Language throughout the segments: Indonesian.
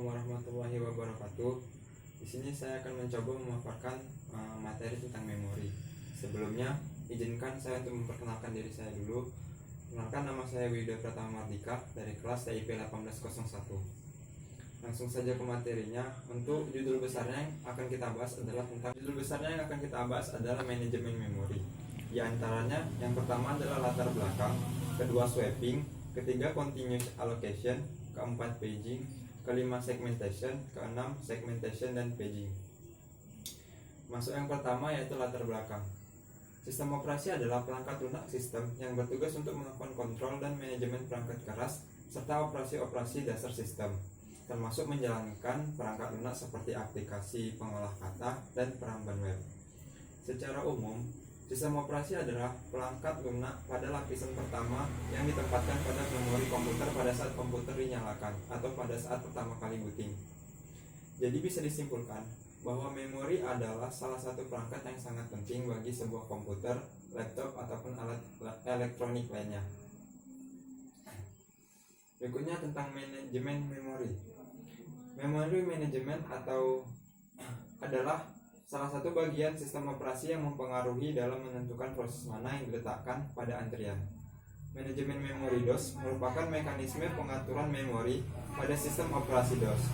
Assalamualaikum warahmatullahi wabarakatuh. Di sini saya akan mencoba memaparkan materi tentang memori. Sebelumnya, izinkan saya untuk memperkenalkan diri saya dulu. Kenalkan, nama saya Widya Pratama Mardika dari kelas TIP 1801. Langsung saja ke materinya. Untuk judul besarnya yang akan kita bahas adalah manajemen memori. Di antaranya, yang pertama adalah latar belakang, kedua swapping, ketiga continuous allocation, keempat paging, kelima segmentation, keenam segmentation dan paging. Masuk yang pertama yaitu latar belakang. Sistem operasi adalah perangkat lunak sistem yang bertugas untuk melakukan kontrol dan manajemen perangkat keras serta operasi-operasi dasar sistem, termasuk menjalankan perangkat lunak seperti aplikasi, pengolah kata, dan peramban web. Secara umum, sistem operasi adalah perangkat lunak pada lapisan pertama yang ditempatkan pada memori komputer pada saat komputer dinyalakan atau pada saat pertama kali booting. Jadi bisa disimpulkan bahwa memori adalah salah satu perangkat yang sangat penting bagi sebuah komputer, laptop, ataupun alat elektronik lainnya. Berikutnya tentang manajemen memori. Memori manajemen adalah salah satu bagian sistem operasi yang mempengaruhi dalam menentukan proses mana yang diletakkan pada antrian. Manajemen memori DOS merupakan mekanisme pengaturan memori pada sistem operasi DOS.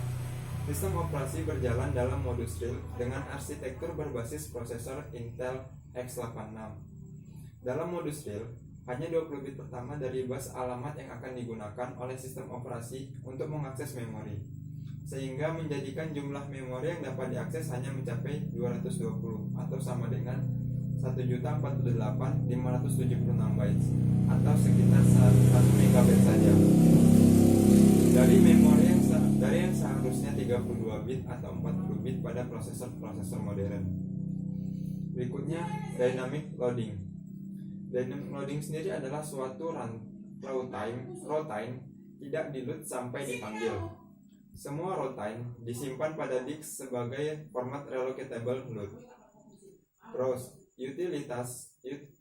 Sistem operasi berjalan dalam modus real dengan arsitektur berbasis prosesor Intel x86. Dalam modus real, hanya 20 bit pertama dari bus alamat yang akan digunakan oleh sistem operasi untuk mengakses memori, sehingga menjadikan jumlah memori yang dapat diakses hanya mencapai 220 atau sama dengan 1.048.576 bytes atau sekitar 1 MB saja. Dari yang seharusnya 32 bit atau 40 bit pada prosesor modern. Berikutnya, dynamic loading. Dynamic loading sendiri adalah suatu raw time tidak di-load sampai dipanggil. Semua raw time disimpan pada disk sebagai format relocatable load. Browse,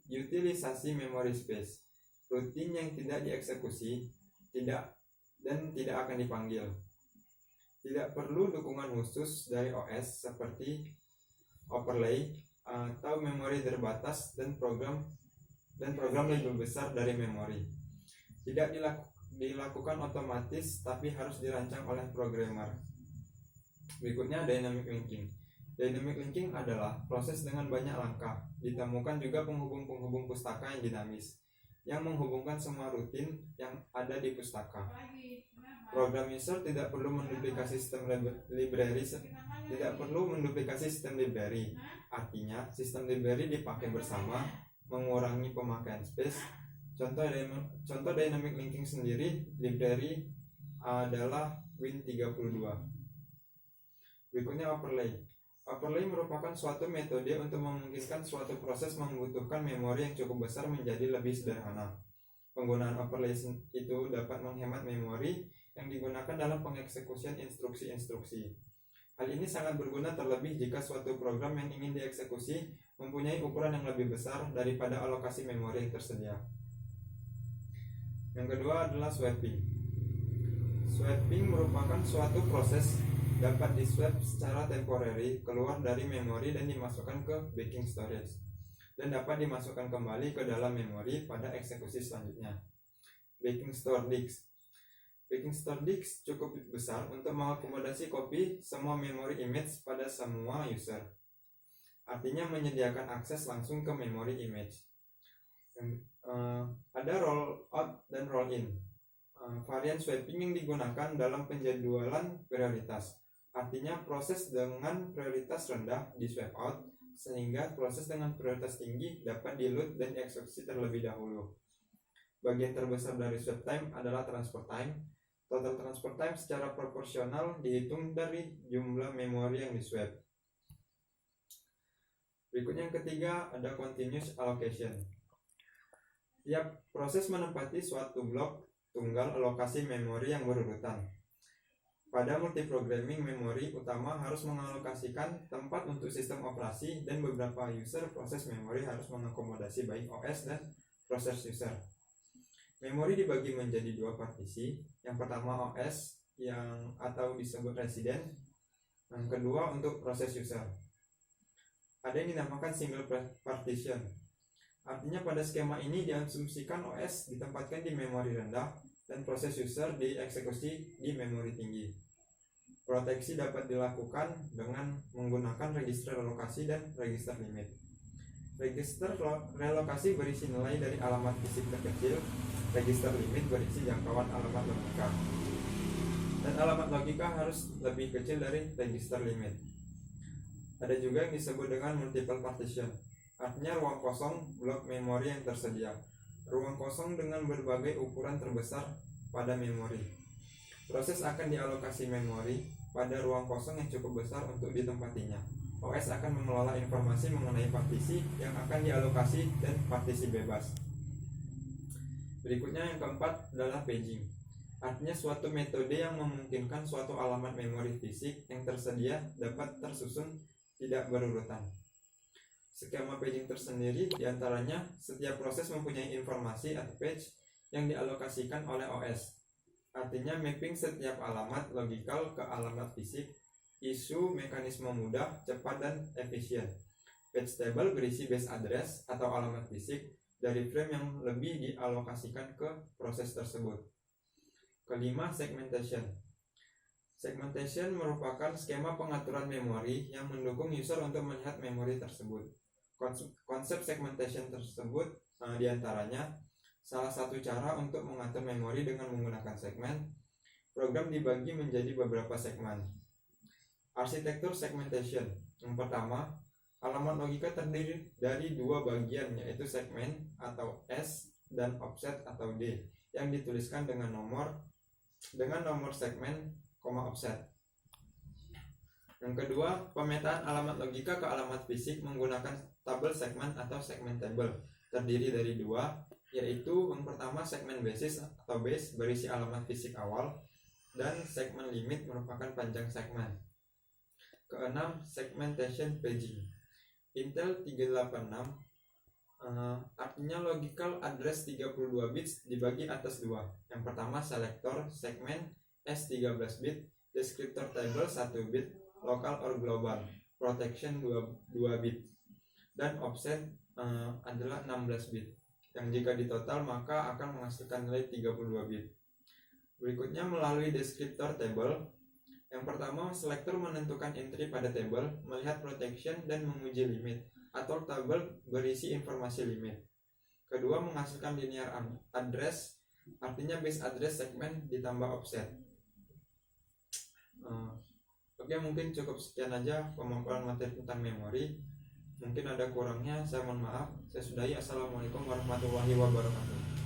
utilisasi memory space, rutin yang tidak dieksekusi, tidak akan dipanggil. Tidak perlu dukungan khusus dari OS seperti overlay atau memori terbatas dan program lebih besar dari memori. Tidak dilakukan otomatis tapi harus dirancang oleh programmer. Berikutnya dynamic linking. Dynamic linking adalah proses dengan banyak langkah. Ditemukan juga penghubung-penghubung pustaka yang dinamis yang menghubungkan semua rutin yang ada di pustaka. Program user tidak perlu menduplikasi sistem library. Artinya, sistem library dipakai bersama, mengurangi pemakaian space. Contoh dynamic linking sendiri library adalah Win32. Berikutnya overlay. Overlay merupakan suatu metode untuk memungkinkan suatu proses membutuhkan memori yang cukup besar menjadi lebih sederhana. Penggunaan overlay itu dapat menghemat memori yang digunakan dalam pengeksekusian instruksi-instruksi. Hal ini sangat berguna terlebih jika suatu program yang ingin dieksekusi mempunyai ukuran yang lebih besar daripada alokasi memori yang tersedia. Yang kedua adalah swapping. Swapping merupakan suatu proses dapat di-swap secara temporary keluar dari memori dan dimasukkan ke backing storage, dan dapat dimasukkan kembali ke dalam memori pada eksekusi selanjutnya. Backing store disk. Backing store disk cukup besar untuk mengakomodasi kopi semua memori image pada semua user. Artinya menyediakan akses langsung ke memori image. Ada roll out dan roll in. Varian swapping yang digunakan dalam penjadwalan prioritas. Artinya proses dengan prioritas rendah di swap out, sehingga proses dengan prioritas tinggi dapat di-load dan dieksekusi terlebih dahulu. Bagian terbesar dari swap time adalah transfer time. Total transfer time secara proporsional dihitung dari jumlah memori yang di-swap. Berikutnya yang ketiga ada continuous allocation. Tiap proses menempati suatu blok tunggal alokasi memori yang berurutan. Pada multiprogramming, memori utama harus mengalokasikan tempat untuk sistem operasi dan beberapa user. Proses memori harus mengakomodasi baik OS dan proses user. Memori dibagi menjadi dua partisi. Yang pertama OS yang atau disebut resident. Yang kedua untuk proses user. Ada yang dinamakan single partition. Artinya pada skema ini diasumsikan OS ditempatkan di memori rendah dan proses user dieksekusi di memori tinggi. Proteksi dapat dilakukan dengan menggunakan register relokasi dan register limit. Register relokasi berisi nilai dari alamat fisik terkecil, register limit berisi jangkauan alamat logika. Dan alamat logika harus lebih kecil dari register limit. Ada juga yang disebut dengan multiple partition. Artinya ruang kosong blok memori yang tersedia. Ruang kosong dengan berbagai ukuran terbesar pada memori. Proses akan dialokasi memori pada ruang kosong yang cukup besar untuk ditempatinya. OS akan mengelola informasi mengenai partisi yang akan dialokasi dan partisi bebas. Berikutnya yang keempat adalah paging. Artinya suatu metode yang memungkinkan suatu alamat memori fisik yang tersedia dapat tersusun tidak berurutan. Skema paging tersendiri diantaranya setiap proses mempunyai informasi atau page yang dialokasikan oleh OS. Artinya mapping setiap alamat logikal ke alamat fisik, isu mekanisme mudah, cepat, dan efisien. Page table berisi base address atau alamat fisik dari frame yang lebih dialokasikan ke proses tersebut. Kelima, segmentation. Segmentation merupakan skema pengaturan memori yang mendukung user untuk melihat memori tersebut. Konsep segmentation tersebut diantaranya salah satu cara untuk mengatur memori dengan menggunakan segmen. Program dibagi menjadi beberapa segmen. Arsitektur segmentation. Yang pertama, alamat logika terdiri dari dua bagian, yaitu segmen atau S dan offset atau D yang dituliskan dengan nomor segmen, offset. Yang kedua, pemetaan alamat logika ke alamat fisik menggunakan tabel segmen atau segmen table terdiri dari dua, yaitu yang pertama segmen basis atau base berisi alamat fisik awal dan segmen limit merupakan panjang segmen. Keenam, segmentation paging. Intel 386 artinya logical address 32 bits dibagi atas dua. Yang pertama selektor segmen S13 bit, descriptor table 1 bit, local or global, protection 2 bit, dan offset adalah 16 bit. Yang jika ditotal maka akan menghasilkan nilai 32 bit. Berikutnya melalui descriptor table. Yang pertama, selektor menentukan entry pada table, melihat protection dan menguji limit atau tabel berisi informasi limit. Kedua, menghasilkan linear address, artinya base address segmen ditambah offset. Oke, mungkin cukup sekian aja pemaparan materi tentang memori. Mungkin ada kurangnya, saya mohon maaf. Saya sudahi. Assalamualaikum warahmatullahi wabarakatuh.